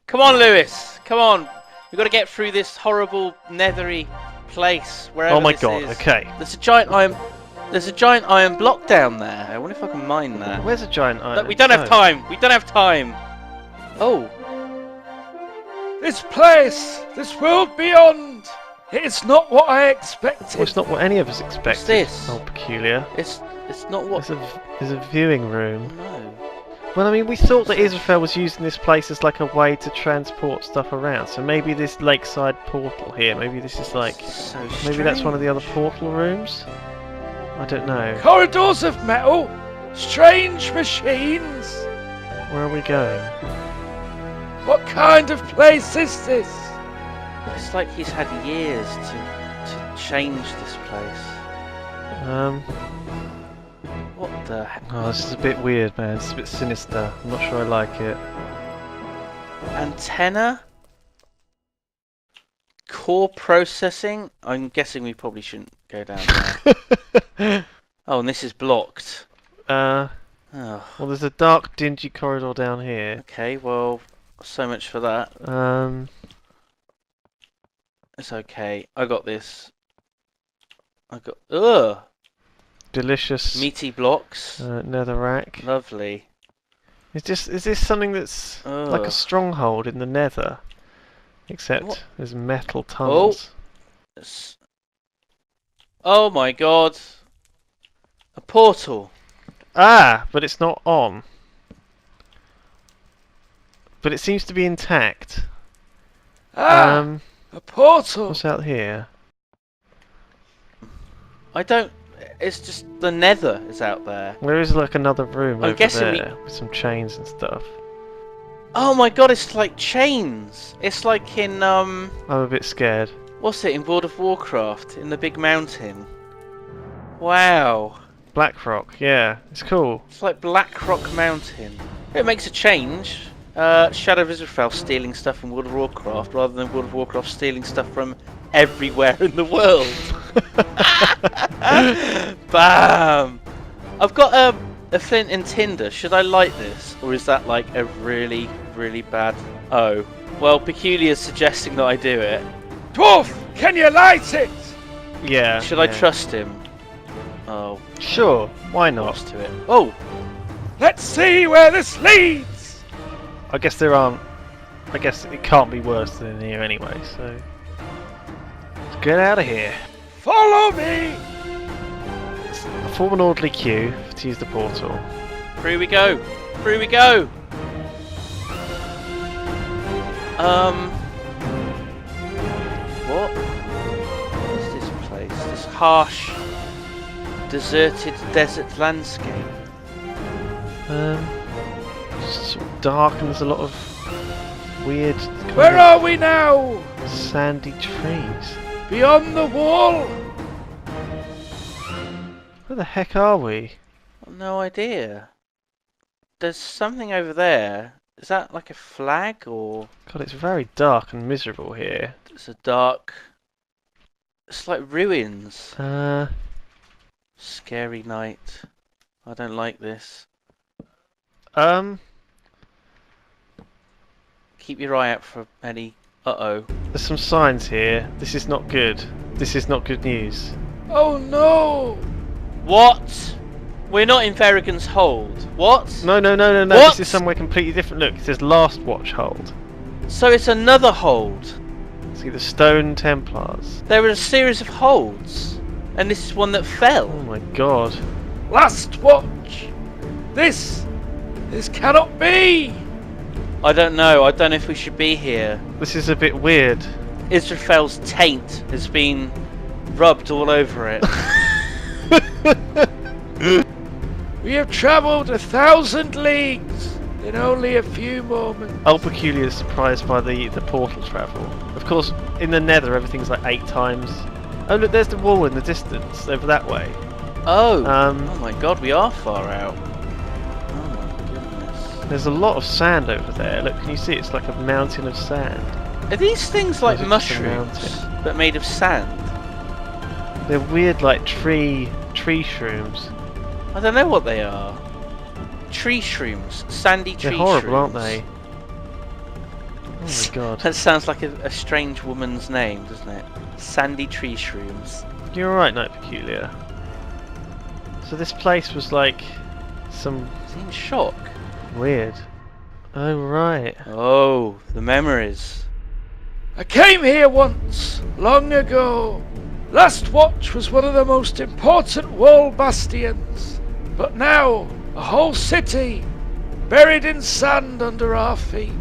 Come on, Lewis. Come on. We've got to get through this horrible nethery place. Wherever oh my this god! is. Okay. There's a giant iron. There's a giant iron block down there. I wonder if I can mine that. Where's a giant iron? Look, we don't have time. We don't have time. Oh. This place, this world beyond, it's not what I expected. Well, it's not what any of us expected. What's this? Oh, peculiar. It's not what. There's a viewing room. No. Well, I mean, we thought that Israphel was using this place as like a way to transport stuff around. So maybe this lakeside portal here. Maybe this is like. So maybe that's one of the other portal rooms. I don't know. Corridors of metal, strange machines. Where are we going? What kind of place is this? It's like he's had years to change this place. What the heck? Oh, this is a bit weird, man. It's a bit sinister. I'm not sure I like it. Antenna? Core processing? I'm guessing we probably shouldn't go down there. Oh, and this is blocked. Oh. Oh. Well, there's a dark, dingy corridor down here. Okay, well, so much for that. It's okay. I got this. Ugh! Delicious. Meaty blocks. Netherrack. Lovely. Is this something that's like a stronghold in the nether? Except What? there's metal tunnels. Oh my god! A portal! Ah, but it's not on. But it seems to be intact. A portal. What's out here? I don't... It's just the nether is out there. There is like another room I'm over guessing there with some chains and stuff. Oh my god, it's like chains! It's like in, I'm a bit scared. what's it, in World of Warcraft? In the big mountain. Wow. Blackrock, yeah, it's cool. It's like Blackrock Mountain. It makes a change. Shadow of Israphel stealing stuff from World of Warcraft rather than World of Warcraft stealing stuff from everywhere in the world. Bam! I've got a flint and tinder. Should I light this? Or is that like a really, really bad... Oh. Well, Peculiar's suggesting that I do it. Dwarf, can you light it? Yeah. Should I trust him? Oh. Sure, why not? What's to it? Oh! Let's see where this leads. I guess there aren't... I guess it can't be worse than in here anyway, so... Let's get out of here. Follow me. Form an orderly queue to use the portal. Through we go! Through we go! What? What is this place? This harsh, deserted desert landscape. It's sort of dark and there's a lot of weird Where are we now? sandy trees. Beyond the wall? Where the heck are we? No idea. There's something over there. Is that like a flag or? God, it's very dark and miserable here. It's a dark... It's like ruins. Scary night. I don't like this. Keep your eye out for any... Uh-oh. There's some signs here. This is not good. This is not good news. Oh no! What? We're not in Ferrigan's Hold. What? No. What? This is somewhere completely different. Look, it says Lastwatch Hold. So it's another hold. See the Stone Templars. There were a series of holds. And this is one that fell. Oh my god. Lastwatch. This cannot be. I don't know. I don't know if we should be here. This is a bit weird. Israphel's taint has been rubbed all over it. We have travelled 1,000 leagues in only a few moments. Old Peculiar is surprised by the portal travel. Of course, in the nether everything's like 8 times. Oh look, there's the wall in the distance, over that way. Oh! Oh my god, we are far out. Oh my goodness. There's a lot of sand over there. Look, can you see? It's like a mountain of sand. Are these things like Or is it just a mushrooms, mountain? but made of sand? They're weird, like tree shrooms. I don't know what they are. Tree shrooms. Sandy tree They're horrible, shrooms. aren't they? Oh my god. That sounds like a strange woman's name, doesn't it? Sandy tree shrooms. You're right, Night Peculiar. So this place was like some Is he in shock? weird. Oh right. Oh, the memories. I came here once, long ago. Lastwatch was one of the most important wall bastions. But now, a whole city, buried in sand under our feet.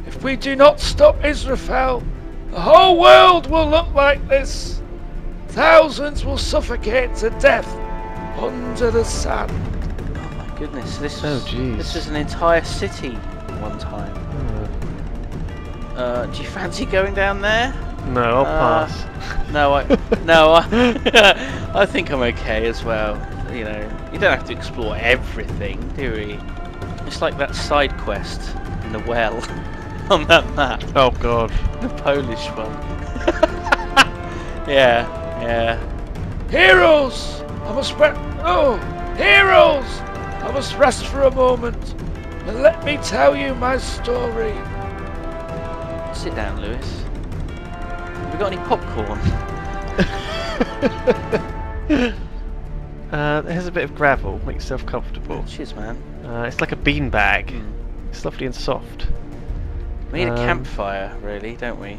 If we do not stop Israphel, the whole world will look like this. Thousands will suffocate to death under the sand. Oh my goodness, this Oh, was, jeez. this was an entire city at one time. Do you fancy going down there? No, I'll pass. No, I think I'm okay as well. You know, you don't have to explore everything, do we? It's like that side quest in the well on that map, Oh god. the Polish one. Yeah. Heroes! Heroes! I must rest for a moment and let me tell you my story. Sit down, Lewis. Have we got any popcorn? There's a bit of gravel. Make yourself comfortable. Cheers, man. It's like a beanbag. Mm. It's lovely and soft. We need a Um, campfire, really, don't we?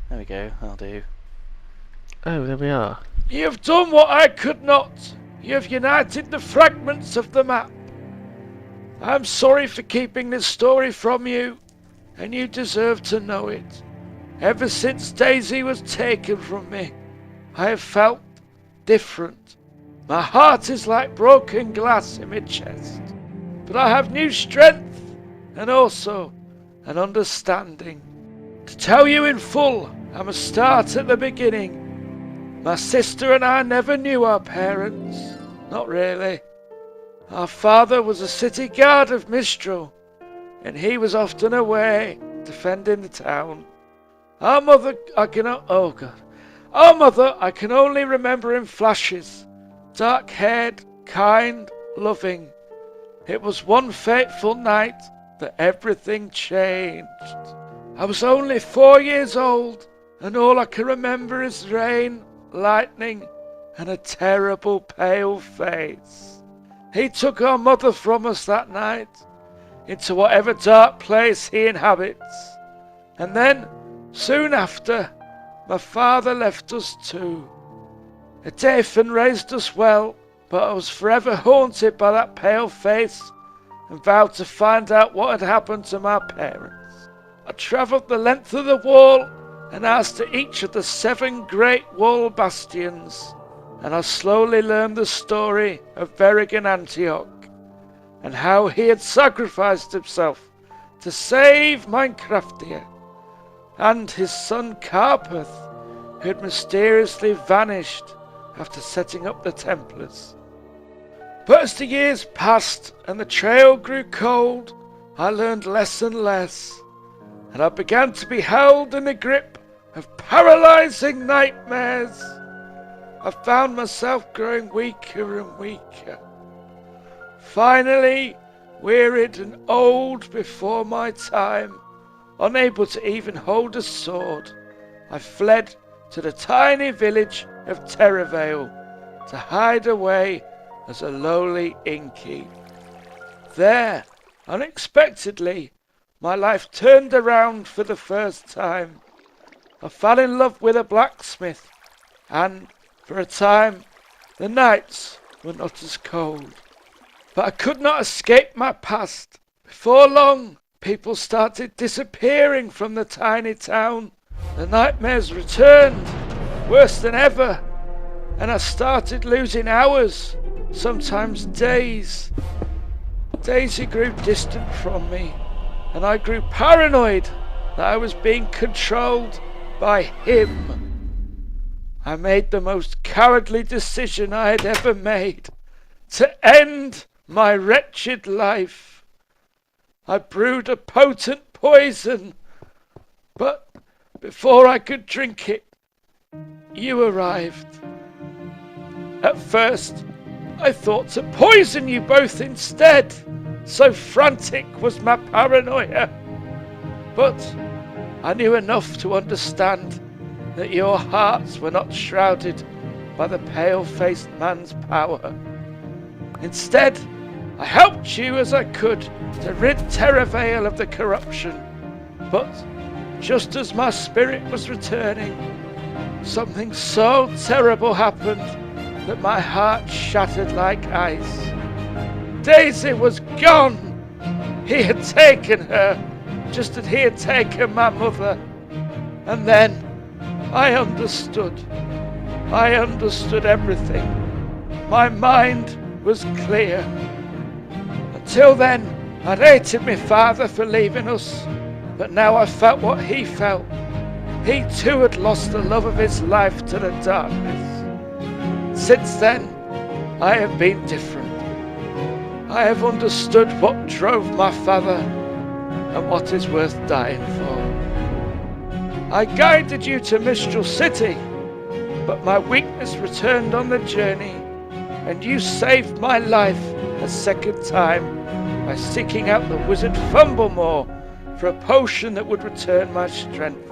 There we go. That'll do. Oh, there we are. You have done what I could not. You have united the fragments of the map. I am sorry for keeping this story from you, and you deserve to know it. Ever since Daisy was taken from me, I have felt different. My heart is like broken glass in my chest, but I have new strength and also an understanding. To tell you in full, I must start at the beginning. My sister and I never knew our parents. Not really. Our father was a city guard of Mistral, and he was often away defending the town. Our mother, I can only remember in flashes. Dark-haired, kind, loving. It was one fateful night that everything changed. I was only 4 years old, and all I can remember is rain, lightning, and a terrible pale face. He took our mother from us that night, into whatever dark place he inhabits. And then, soon after, my father left us too. Dathan raised us well, but I was forever haunted by that pale face and vowed to find out what had happened to my parents. I travelled the length of the wall and asked to each of the 7 great wall bastions, and I slowly learned the story of Verrigan Antioch and how he had sacrificed himself to save Minecraftia, and his son Carpeth, who had mysteriously vanished after setting up the Templars. But as the years passed and the trail grew cold, I learned less and less, and I began to be held in the grip of paralyzing nightmares. I found myself growing weaker and weaker. Finally, wearied and old before my time, unable to even hold a sword, I fled to the tiny village of Terravale to hide away as a lowly innkeep. There, unexpectedly, my life turned around for the first time. I fell in love with a blacksmith, and, for a time, the nights were not as cold. But I could not escape my past. Before long, people started disappearing from the tiny town. The nightmares returned, worse than ever, and I started losing hours, sometimes days. Daisy grew distant from me, and I grew paranoid that I was being controlled by him. I made the most cowardly decision I had ever made, to end my wretched life. I brewed a potent poison, but before I could drink it, you arrived. At first, I thought to poison you both instead, so frantic was my paranoia. But I knew enough to understand that your hearts were not shrouded by the pale-faced man's power. Instead, I helped you as I could to rid Terravale of the corruption. But just as my spirit was returning, something so terrible happened that my heart shattered like ice. Daisy was gone! He had taken her, just as he had taken my mother. And then I understood. I understood everything. My mind was clear. Until then, I'd hated my father for leaving us, but now I felt what he felt. He too had lost the love of his life to the darkness. Since then, I have been different. I have understood what drove my father and what is worth dying for. I guided you to Mistral City, but my weakness returned on the journey, and you saved my life a second time by seeking out the wizard Fumblemore for a potion that would return my strength.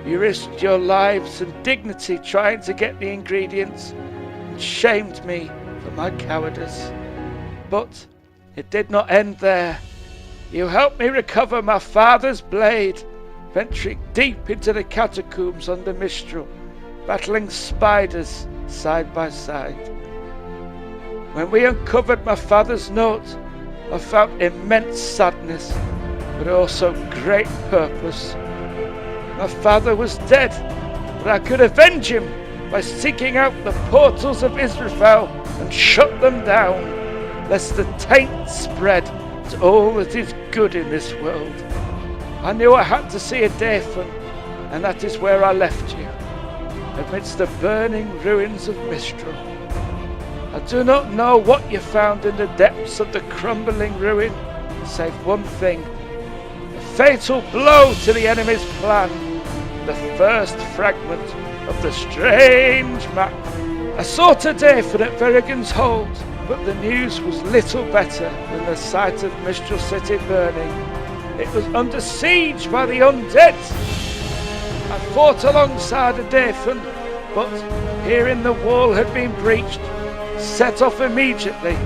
You risked your lives and dignity trying to get the ingredients and shamed me for my cowardice. But it did not end there. You helped me recover my father's blade, venturing deep into the catacombs under Mistral, battling spiders side by side. When we uncovered my father's note, I felt immense sadness, but also great purpose. My father was dead, but I could avenge him by seeking out the portals of Israphel and shut them down, lest the taint spread to all that is good in this world. I knew I had to see Israphel, and that is where I left you, amidst the burning ruins of Mistral. I do not know what you found in the depths of the crumbling ruin, save one thing: a fatal blow to the enemy's plan, the first fragment of the strange map. I sought Israphel at Verrigan's Hold, but the news was little better than the sight of Mistral City burning. It was under siege by the undead. I fought alongside Israphel, but hearing the wall had been breached, set off immediately,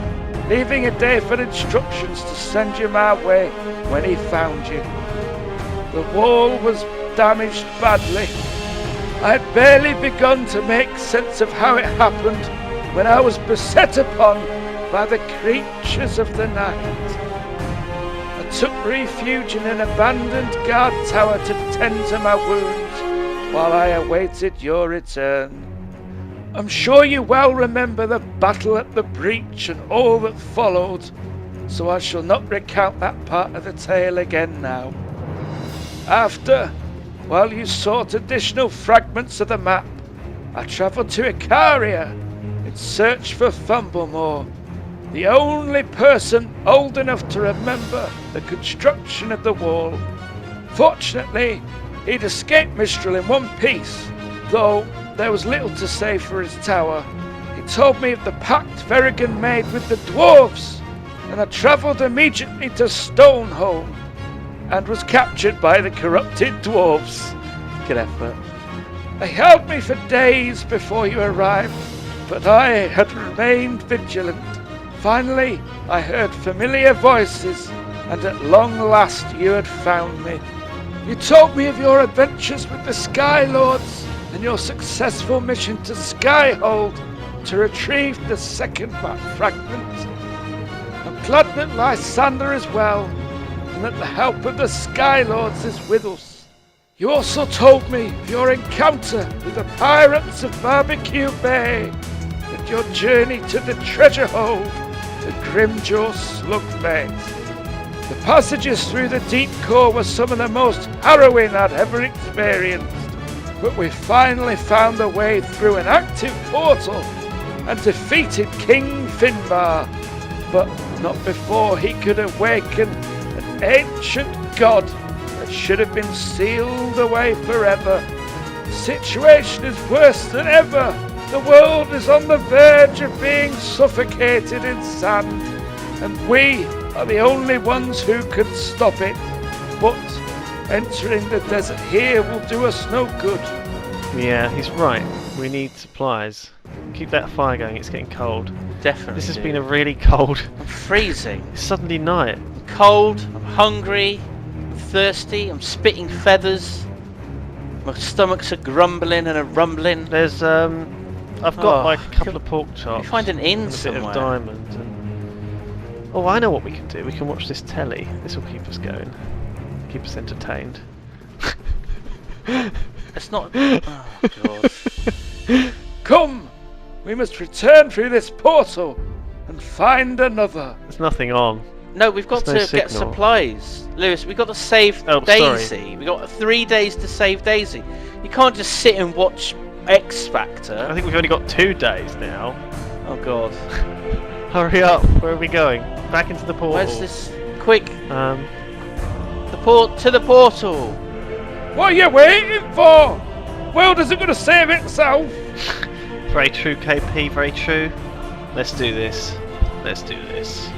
leaving Israphel instructions to send you my way when he found you. The wall was damaged badly. I had barely begun to make sense of how it happened when I was beset upon by the creatures of the night. I took refuge in an abandoned guard tower to tend to my wounds while I awaited your return. I'm sure you well remember the battle at the breach and all that followed, so I shall not recount that part of the tale again now. After, while you sought additional fragments of the map, I travelled to Icaria in search for Fumblemore, the only person old enough to remember the construction of the wall. Fortunately, he'd escaped Mistral in one piece, though there was little to say for his tower. He told me of the pact Verrigan made with the dwarves, and I travelled immediately to Stoneholm and was captured by the corrupted dwarves. Good effort. They held me for days before you arrived, but I had remained vigilant. Finally, I heard familiar voices, and at long last you had found me. You told me of your adventures with the Sky Lords and your successful mission to Skyhold to retrieve the second map fragment. I'm glad that Lysander is well, and that the help of the Sky Lords is with us. You also told me of your encounter with the pirates of Barbecue Bay, and your journey to the treasure hold, the Grimjaw Slugface. The passages through the deep core were some of the most harrowing I'd ever experienced, but we finally found a way through an active portal and defeated King Finbar, but not before he could awaken an ancient god that should have been sealed away forever The situation is worse than ever. The world is on the verge of being suffocated in sand, and we are the only ones who can stop it. But entering the desert here will do us no good. Yeah, he's right. We need supplies. Keep that fire going, it's getting cold. Definitely. This has been a really cold... I'm freezing. It's suddenly night. I'm cold, I'm hungry, I'm thirsty, I'm spitting feathers. My stomach's a grumbling and a rumbling. There's, I've got like a couple of pork chops. You find an inn and a somewhere. bit of diamond. And... Oh, I know what we can do. We can watch this telly. This will keep us going. Keep us entertained. It's not... Oh, God. Come! We must return through this portal and find another. There's nothing on. No, we've got There's to no get signal. supplies. Lewis, we've got to save Oh, Daisy. We've got 3 days to save Daisy. You can't just sit and watch X I Factor. think we've only got 2 days now. Oh, God. Hurry up. Where are we going? Back into the portal. Where's this? Quick, to the portal. What are you waiting for? World isn't going to save itself. Very true, KP. Very true. Let's do this. Let's do this.